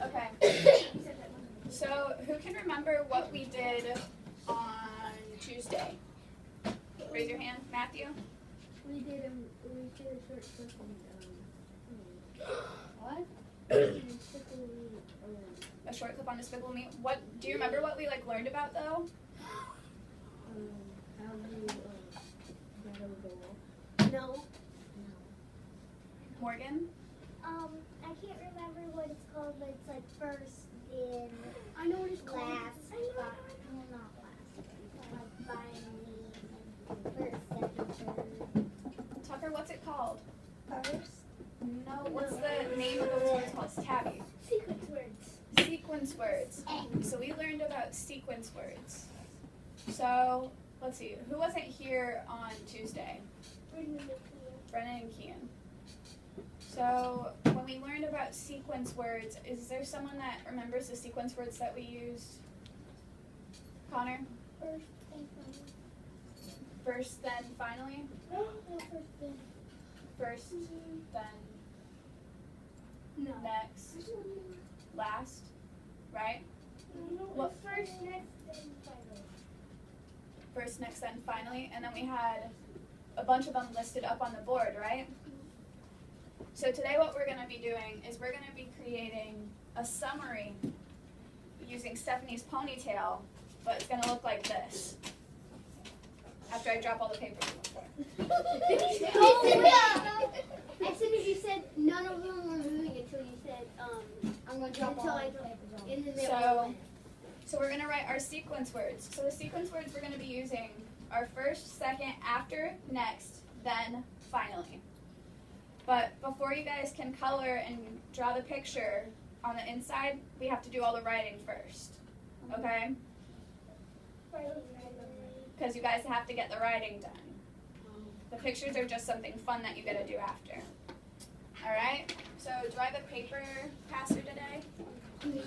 Okay. So who can remember what we did on Tuesday? Raise your hand, Matthew. We did a short clip on what? A short clip on Despicable Me. What do you remember? What we learned about though? How you battle the wall. No. Morgan. I can't remember what it's called, but it's like first, then I know what it's called. last, well, not last, like finally, first, second, Tucker, what's it called? third. No, what's the name of those words called? It's Tabby. Sequence words. Sequence words. So we learned about sequence words. So, let's see. Who wasn't here on Tuesday? Brennan and Kian. So, when we learned about sequence words, is there someone that remembers the sequence words that we used? Connor? First, and finally. First, then, finally? No, first, then. First, then, No. next, last, right? No, What? first, next, then finally. First, next, then, finally. And then we had a bunch of them listed up on the board, right? So today what we're going to be doing is we're going to be creating a summary using Stephanie's ponytail, but it's going to look like this. After I drop all the papers on the floor. Oh, as soon as you said none of them were moving until you said, I'm going to drop all the papers on. And then they all went. So we're going to write our sequence words. So the sequence words we're going to be using are first, second, after, next, then, finally. But before you guys can color and draw the picture on the inside, we have to do all the writing first. Okay? Because you guys have to get the writing done. The pictures are just something fun that you get to do after. Alright? So do I have a paper passer today?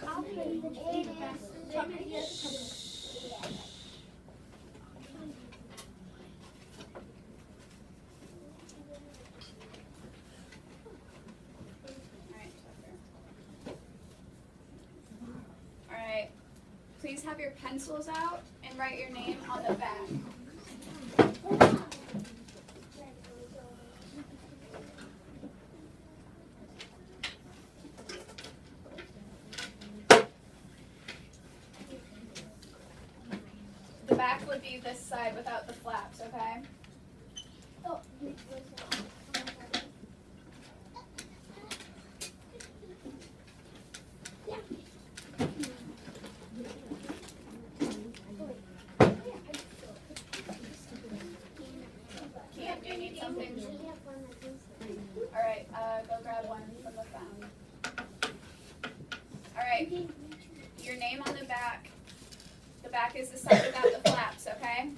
I'll put the paper Alright, please have your pencils out and write your name on the back. The back would be this side without the flaps, okay? Oh, Kian, do you need something? Alright, go grab one from the fountain. Alright, your name on the back. The back is the side without the flaps, okay?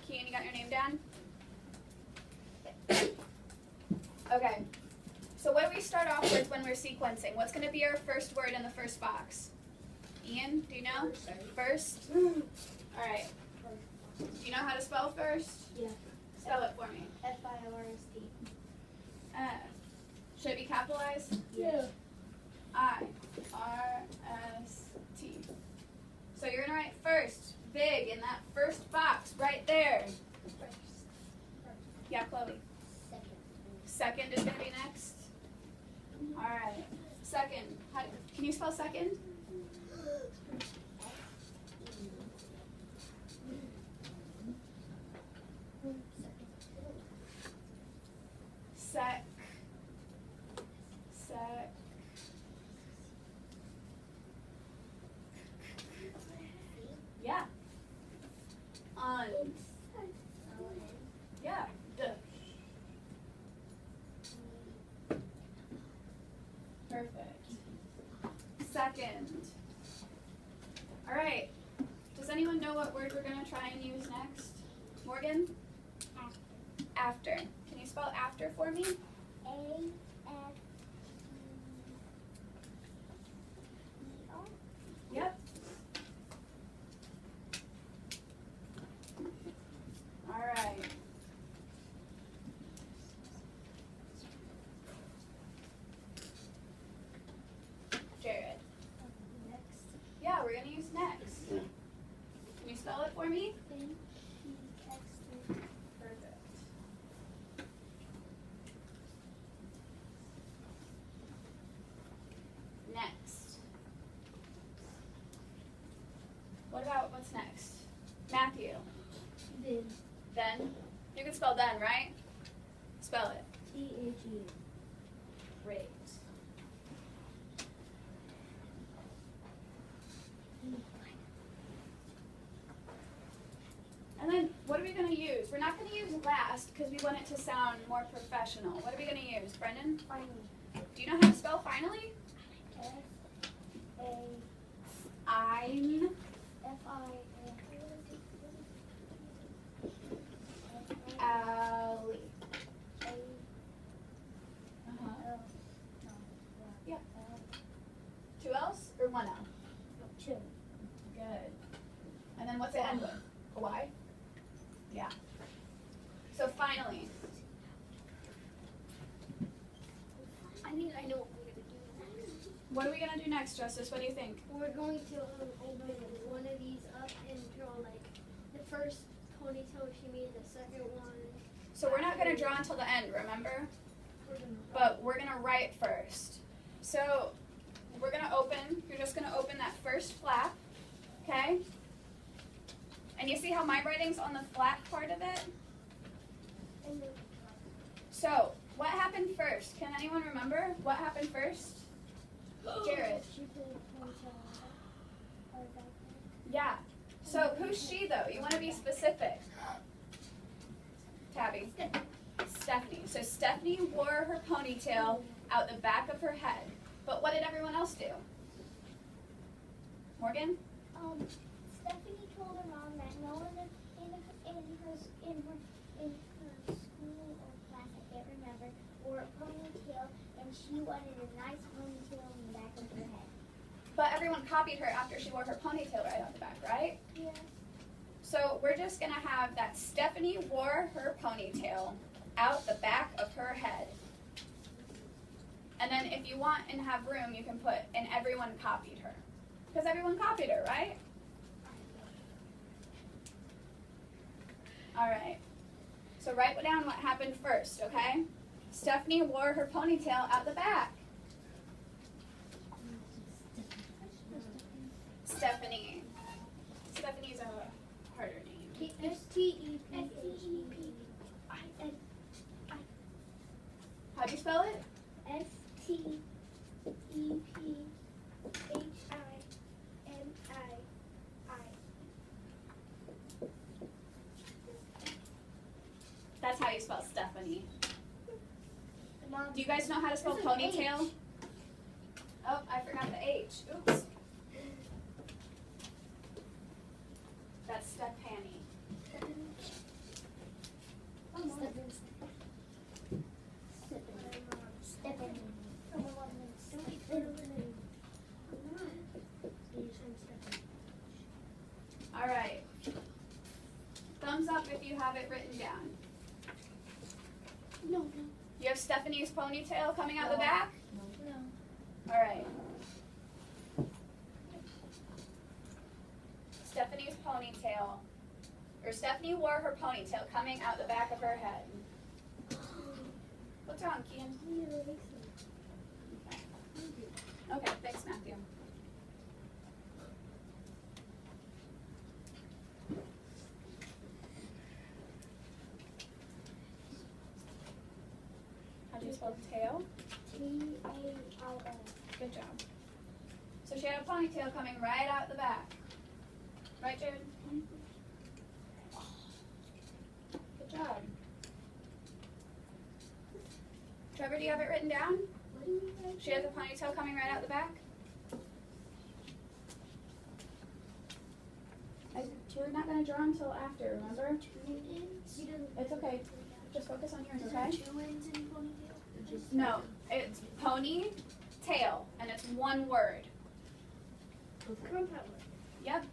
Kian, you got your name down? Okay. So what do we start off with when we're sequencing? What's going to be our first word in the first box? Ian, do you know? First? Alright. Do you know how to spell first? Yeah. Spell it for me. F-I-R-S-T. Should it be capitalized? Yeah. I-R-S-T. So you're going to write first, big, in that first box, right there. Yeah, Chloe. Second is going to be next. Alright. Second. Can you spell second? Sec. Yeah. On. Yeah. Duh. Perfect. Second. All right. Does anyone know what word we're going to try and use next? Morgan? After. Can you spell after for me? A-F What's next? Matthew. Then. Then. You can spell then, right? Spell it. T-H-E. Great. And then, what are we going to use? We're not going to use last because we want it to sound more professional. What are we going to use, Brendan? Finally. Do you know how to spell finally? F-A. I'm. Alley. Uh-huh. Yeah. 2 L's or 1 L? 2. Good. And then what's it end with? A Y? Yeah. So finally. I think I know what we're going to do. What are we going to do next, Justice? What do you think? We're going to open one of these up and draw like the first ponytail she made, the second one. So we're not going to draw until the end, remember? But we're going to write first. So we're going to open, you're just going to open that first flap, okay? And you see how my writing's on the flat part of it? So what happened first? Can anyone remember what happened first? Jared. Yeah. So who's she though? You want to be specific. Tabby. Stephanie. So Stephanie wore her ponytail out the back of her head. But what did everyone else do? Morgan? Stephanie told her mom that no one in her school or class, I can't remember, wore a ponytail, and she wanted a nice ponytail in the back of her head. But everyone copied her after she wore her ponytail right on the back, right? Yeah. So we're just going to have that Stephanie wore her ponytail out the back of her head. And then if you want and have room, you can put, and everyone copied her. Because everyone copied her, right? All right. So write down what happened first, okay? Stephanie wore her ponytail out the back. Stephanie. Stephanie's a harder name. S-T-E-P-H-E-P. How do you spell it? That's how you spell Stephanie. Do you guys know how to spell ponytail? Oh, I forgot the H. Oops. That's Stephanie. All right. Thumbs up if you have it written down. No. You have Stephanie's ponytail coming out the back? No. All right. Stephanie's ponytail, or Stephanie wore her ponytail coming out the back of her head. What's wrong, Kian? Okay, thanks, Matthew. How do you spell tail? T-A-L-O. Good job. So she had a ponytail coming right out the back. Right, Jared? Good job. Trevor, do you have it written down? What do you think? She has a ponytail coming right out the back? We're not going to draw until after, remember? It's okay. Just focus on yours, okay? No, it's pony, tail, and it's one word. Yep.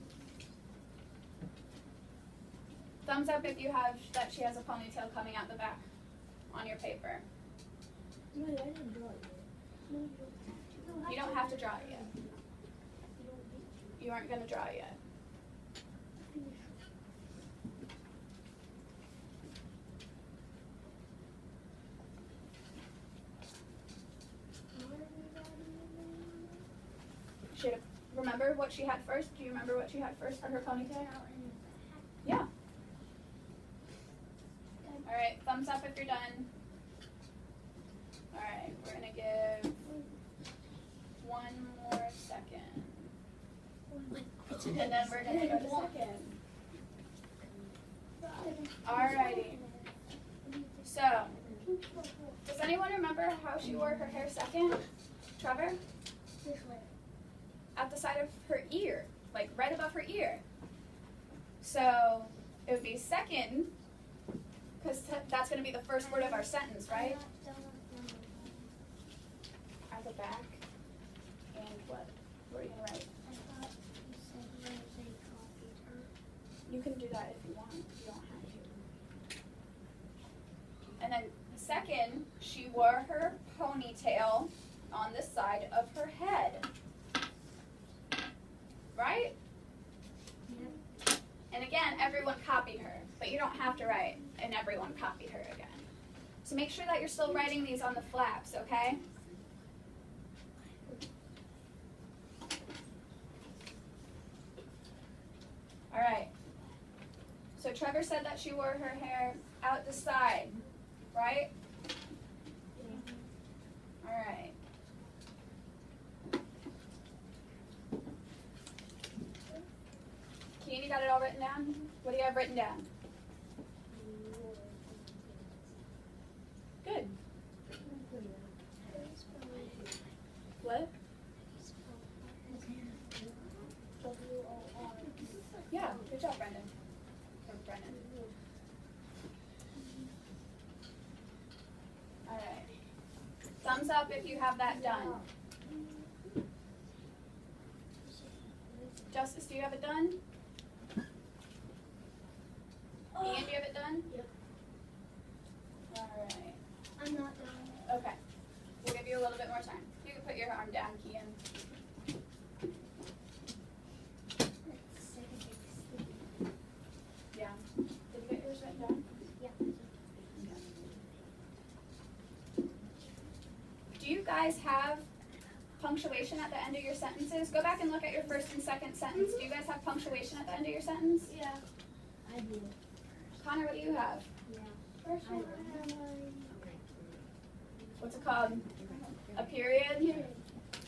Thumbs up if you have that she has a ponytail coming out the back on your paper. No, I didn't draw it yet. You don't have to draw it yet. You aren't going to draw it yet. remember what she had first? Do you remember what she had first for her ponytail? Yeah. Alright, thumbs up if you're done. Alright, we're going to give 1 more second. And then we're going to go to second. Alrighty. So, does anyone remember how she wore her hair second? Trevor? This way. At the side of her ear, like right above her ear. So, it would be second, because that's going to be the first word of our sentence, right? At the back. And what? What are you going to write? I thought you said when they copied her. You can do that if you want. You don't have to. And then second, she wore her ponytail on the side of her head. Right? Yep. And again, everyone copied her, but you don't have to write, and everyone copied her again. So make sure that you're still writing these on the flaps, okay? All right. So Trevor said that she wore her hair out the side, right? All right. Keen, you got it all written down? What do you have written down? Good. What? Yeah, good job, Brendan. Or Brennan. All right. Thumbs up if you have that done. Justice, do you have it done? Ian, do you have it done? Yep. All right. I'm not done. Okay. We'll give you a little bit more time. You can put your arm down, Kian. Yeah. Did you get yours written down? Yeah. Do you guys have punctuation at the end of your sentences? Go back and look at your first and second sentence. Do you guys have punctuation at the end of your sentence? Yeah. I do. Connor, what do you have? Yeah. First one, What's it called? A period? And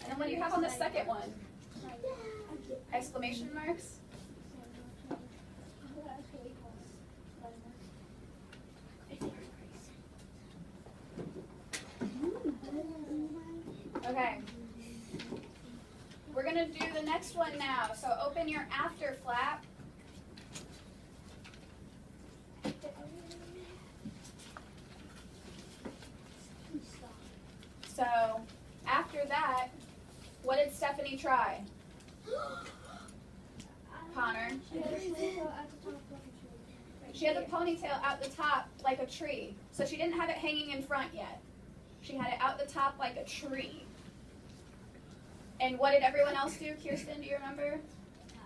then what do you have on the second one? Exclamation marks? Okay. We're going to do the next one now. So open your after flap. So after that, what did Stephanie try? Connor? She had the ponytail out the top like a tree. So she didn't have it hanging in front yet. She had it out the top like a tree. And what did everyone else do? Kirsten, do you remember?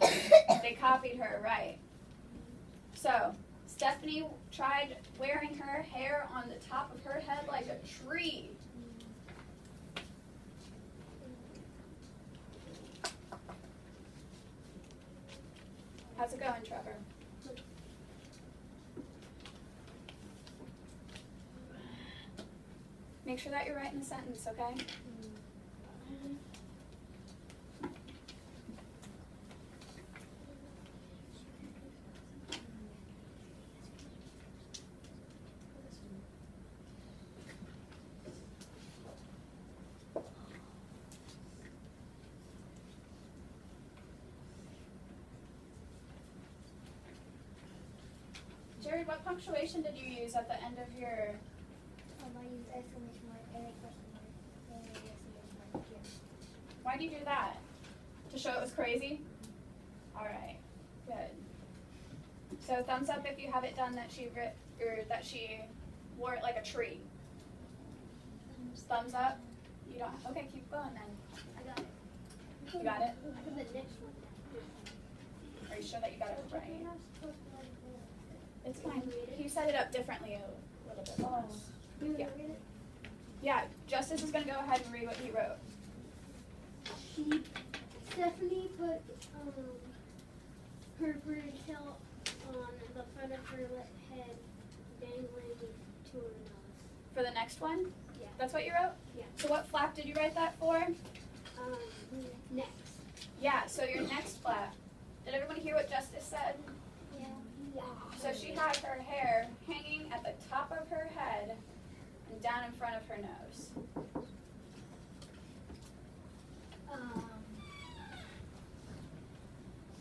They copied her, right. So Stephanie tried wearing her hair on the top of her head like a tree. How's it going, Trevor? Make sure that you're writing the sentence, okay? Jared, what punctuation did you use at the end of your... I use exclamation mark and a question mark and a exclamation mark here. Why'd you do that? To show it was crazy? Alright, good. So thumbs up if you have it done that she wore it like a tree. Thumbs up? You don't? Okay, keep going then. I got it. You got it? The next one. Are you sure that you got it right? You're not supposed to let it go. It's fine. You set it up differently a little bit. Oh. Yeah. Read it. Yeah, Justice is going to go ahead and read what he wrote. She Stephanie put her ponytail on the front of her head, dangling to her nose. For the next one? Yeah. That's what you wrote? Yeah. So what flap did you write that for? Next. Yeah, so your next flap. Did everyone hear what Justice said? Yeah. So she had her hair hanging at the top of her head and down in front of her nose.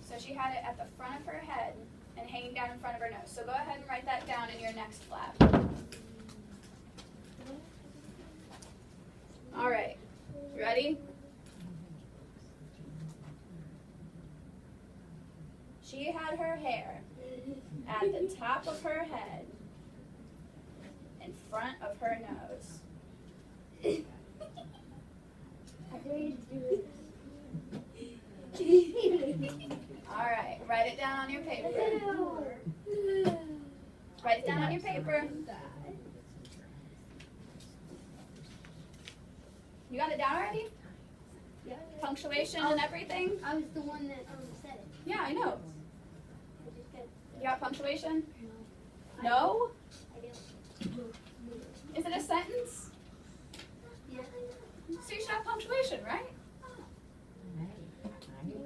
So she had it at the front of her head and hanging down in front of her nose. So go ahead and write that down in your next flap. All right, ready? She had her hair at the top of her head in front of her nose. I dare you to do it. All right, write it down on your paper. Write it down on your paper. You got it down already? Yeah. Punctuation and everything? I was the one that said it. Yeah, I know. I just got, You got punctuation? no. No? I don't. Is it a sentence? Yeah. So you should have punctuation, right?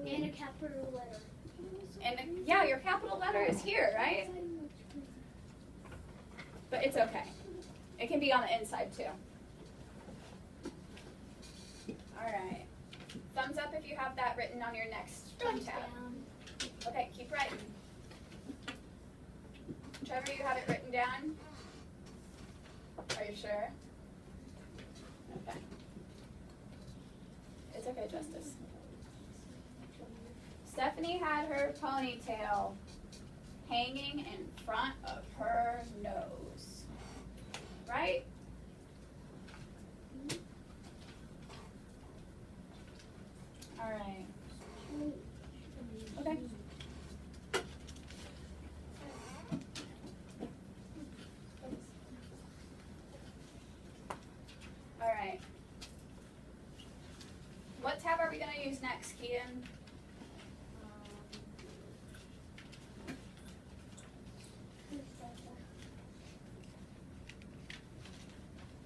And a capital letter. And yeah, your capital letter is here, right? But it's okay. It can be on the inside too. All right. Thumbs up if you have that written on your next tab. Okay, keep writing. Trevor, you have it written down? Are you sure? Okay. It's okay, Justice. Stephanie had her ponytail hanging in front of her nose. Right? All right. Okay. All right. What tab are we going to use next, Keaton?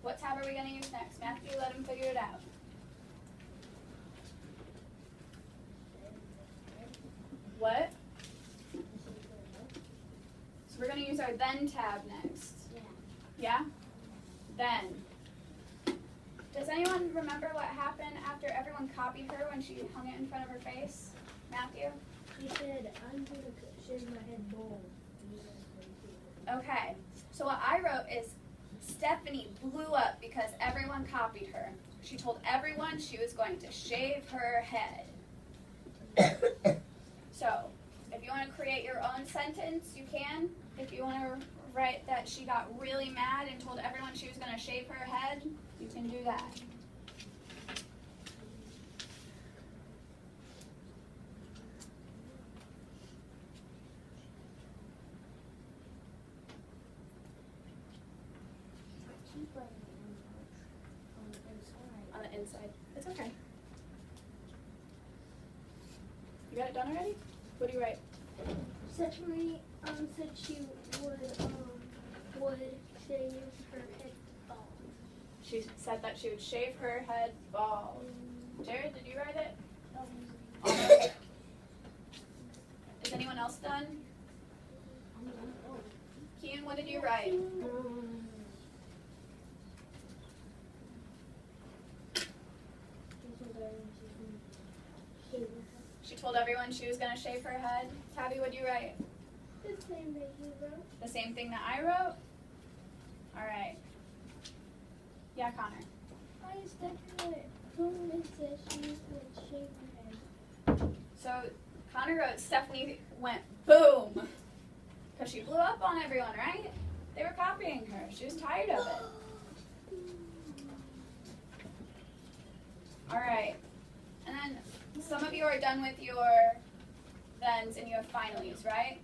What tab are we going to use next? Matthew, let him figure it out. What? So we're going to use our then tab next. Yeah? Then. Does anyone remember what happened after everyone copied her when she hung it in front of her face? Matthew? She said, I'm going to shave my head bald. Okay. So what I wrote is Stephanie blew up because everyone copied her. She told everyone she was going to shave her head. So, if you want to create your own sentence, you can. If you want to write that she got really mad and told everyone she was going to shave her head, you can do that. On the inside. It's okay. You got it done already? What do you write? Stephanie said she would shave her head bald. She said that she would shave her head bald. Jared, did you write it? Almost. Is anyone else done? Kian, what did you write? She told everyone she was going to shave her head. Tabby, what did you write? The same that you wrote. The same thing that I wrote? All right. Yeah, Connor. I Stephanie said she would shave her head. So Connor wrote Stephanie went boom. Because she blew up on everyone, right? They were copying her. She was tired of it. All right. And then some of you are done with your thens and you have finallys, right?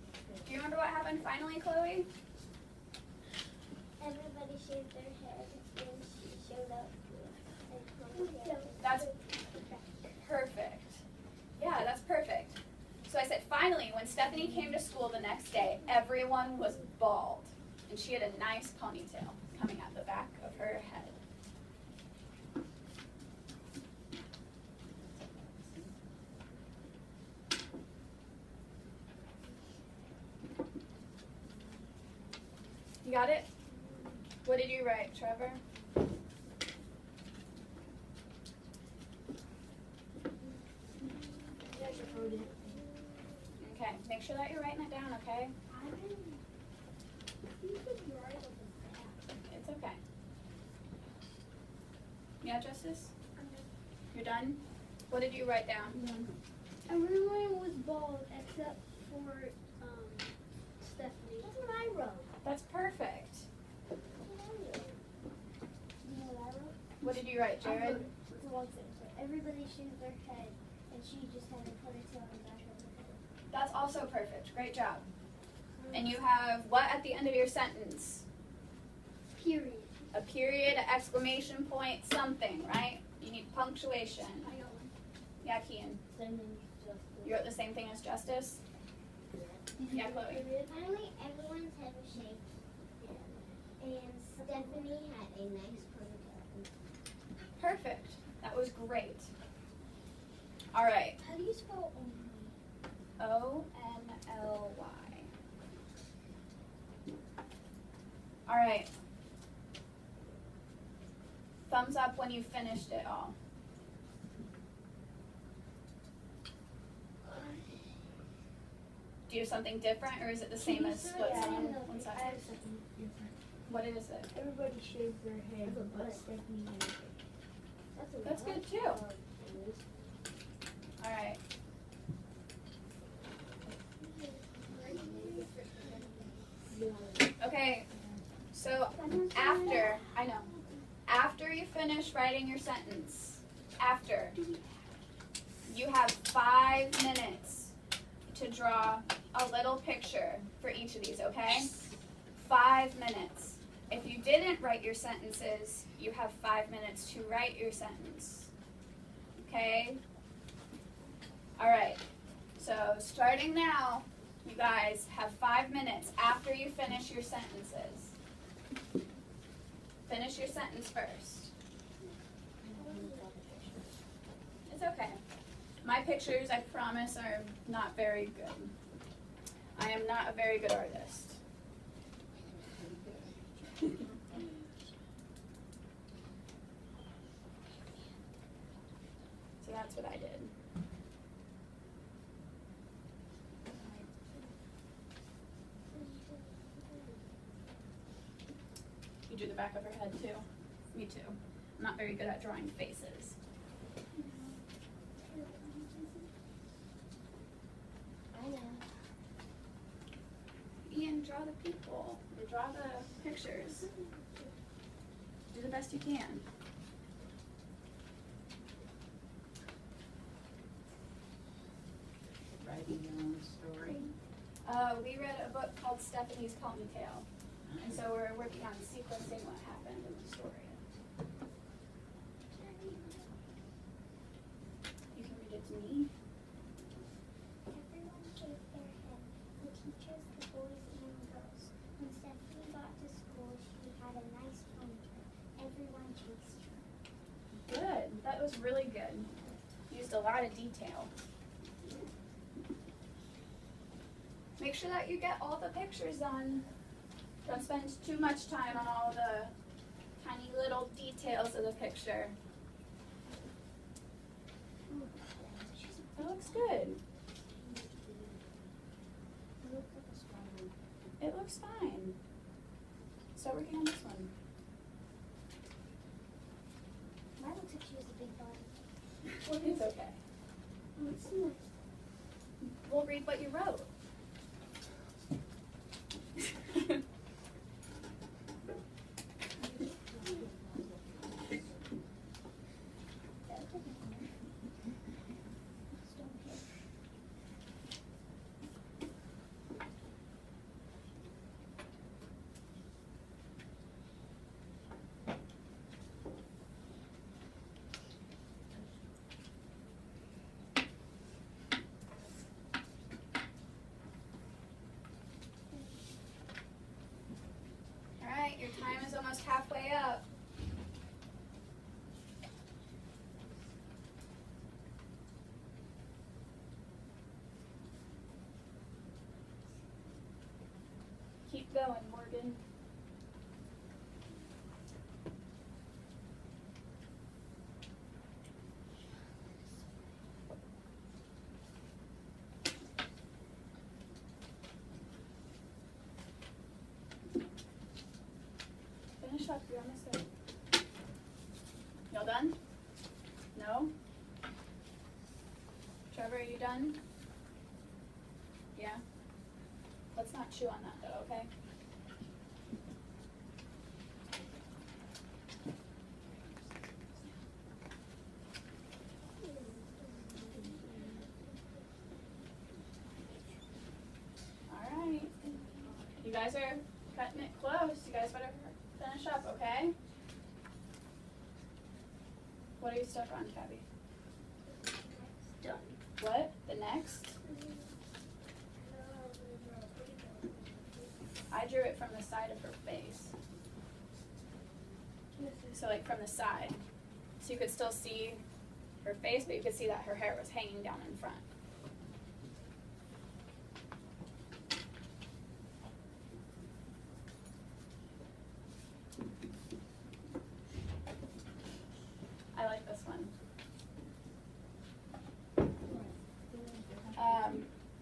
Do you remember what happened finally, Chloe? Everybody shaved their head and she showed up with a ponytail. That's perfect. finally, when Stephanie came to school the next day, everyone was bald. And she had a nice ponytail coming out the back of her head. You got it? What did you write, Trevor? Okay, make sure that you're writing it down, okay? It's okay. Yeah, Justice? You're done? What did you write down? Everyone was bald except for Stephanie. That's what I wrote. That's perfect. Do you know what I wrote? What did you write, Jared? It's a long sentence. Everybody shaved their head, and she just had a ponytail on the back of her head. That's also perfect. Great job. And you have what at the end of your sentence? Period. A period, an exclamation point, something, right? You need punctuation. I got one. Yeah, Kian. You wrote the same thing as Justice? Yeah, Chloe. Finally, everyone's head was shaved. And Stephanie had a nice ponytail. Perfect. That was great. All right. How do you spell O-M-L-Y. All right. Thumbs up when you finished it all. Do you have something different, or is it the same as what's on one side? I have something different. What is it? Everybody shaves their head, but Stephanie had it. That's good too. All right. Okay. So after you finish writing your sentence, you have 5 minutes to draw a little picture for each of these, okay? 5 minutes. If you didn't write your sentences, you have 5 minutes to write your sentence. Okay? All right. So starting now, you guys have 5 minutes after you finish your sentences. Finish your sentence first. It's okay. My pictures, I promise, are not very good. I am not a very good artist. So that's what I did. You drew the back of her head too? Me too. I'm not very good at drawing faces. I know. Ian, draw the people, or draw the pictures. Do the best you can. Writing your own story. We read a book called Stephanie's Ponytail, and so we're working on sequencing what happened in the story. You can read it to me. Everyone shaved their head. The teachers, the boys, and girls. When Stephanie got to school, she had a nice ponytail. Everyone chased her. Good. That was really good. Used a lot of detail. Make sure that you get all the pictures done. Don't spend too much time on all the tiny little details of the picture. That looks good. It looks fine. Start working on this one. Mine looks like she has a big body. Well, it's okay. Let's see. We'll read what you wrote. up. You're almost there. Y'all done? No? Trevor, are you done? Yeah? Let's not chew on that though, okay? Alright. You guys are cutting it close. You guys better finish up, okay? What are you stuck on, Cabby? Done. What? The next? I drew it from the side of her face. So like from the side. So you could still see her face, but you could see that her hair was hanging down in front. I like this one.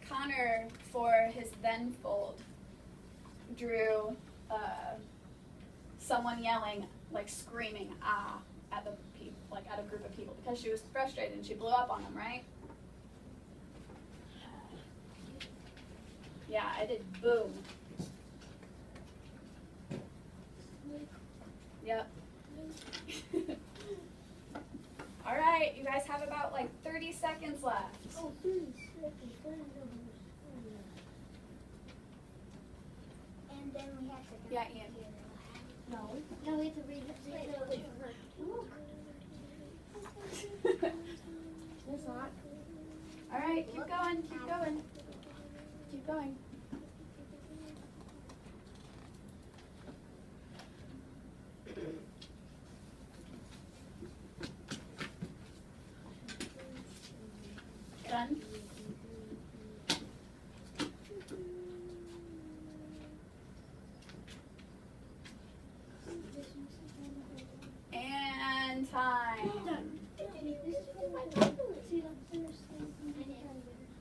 Connor, for his then fold, drew someone yelling, like screaming, ah, at the people, like at a group of people, because she was frustrated and she blew up on them, right? Yeah, I did boom. Yep. All right, you guys have about like 30 seconds left. Oh, 30 seconds. And then we have to. Yeah, Ian. No. No, we have to read it. It's not. All right, keep going, keep going. Keep going. Done? And time.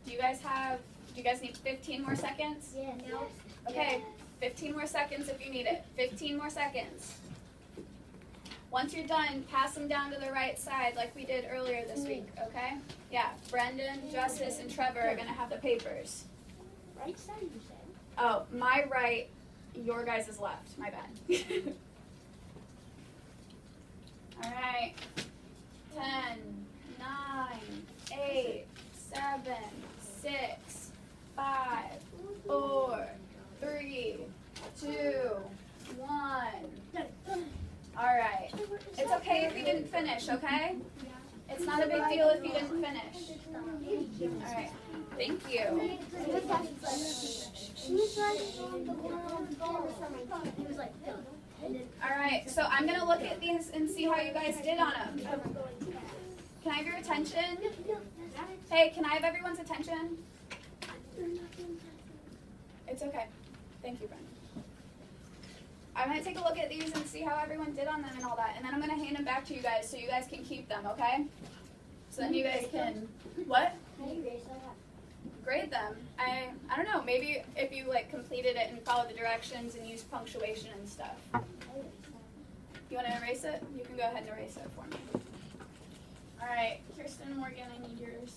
Do you guys need 15 more seconds? Yeah. No. Okay, 15 more seconds if you need it. 15 more seconds. Once you're done, pass them down to the right side like we did earlier this week, okay? Yeah, Brendan, Justice, and Trevor are going to have the papers. Right side, you said. Oh, my right, your guys' is left. My bad. All right. 10, 9, 8, 7, 6, 5, 4, 3, 2, 1. All right. It's okay if you didn't finish, okay? It's not a big deal if you didn't finish. All right. Thank you. All right. So I'm going to look at these and see how you guys did on them. Can I have your attention? Hey, can I have everyone's attention? It's okay. Thank you, Brendan. I'm going to take a look at these and see how everyone did on them and all that. And then I'm going to hand them back to you guys so you guys can keep them, okay? So then you guys can, what? Grade them. I don't know, maybe if you like completed it and followed the directions and used punctuation and stuff. You want to erase it? You can go ahead and erase it for me. All right, Kirsten, Morgan, I need yours.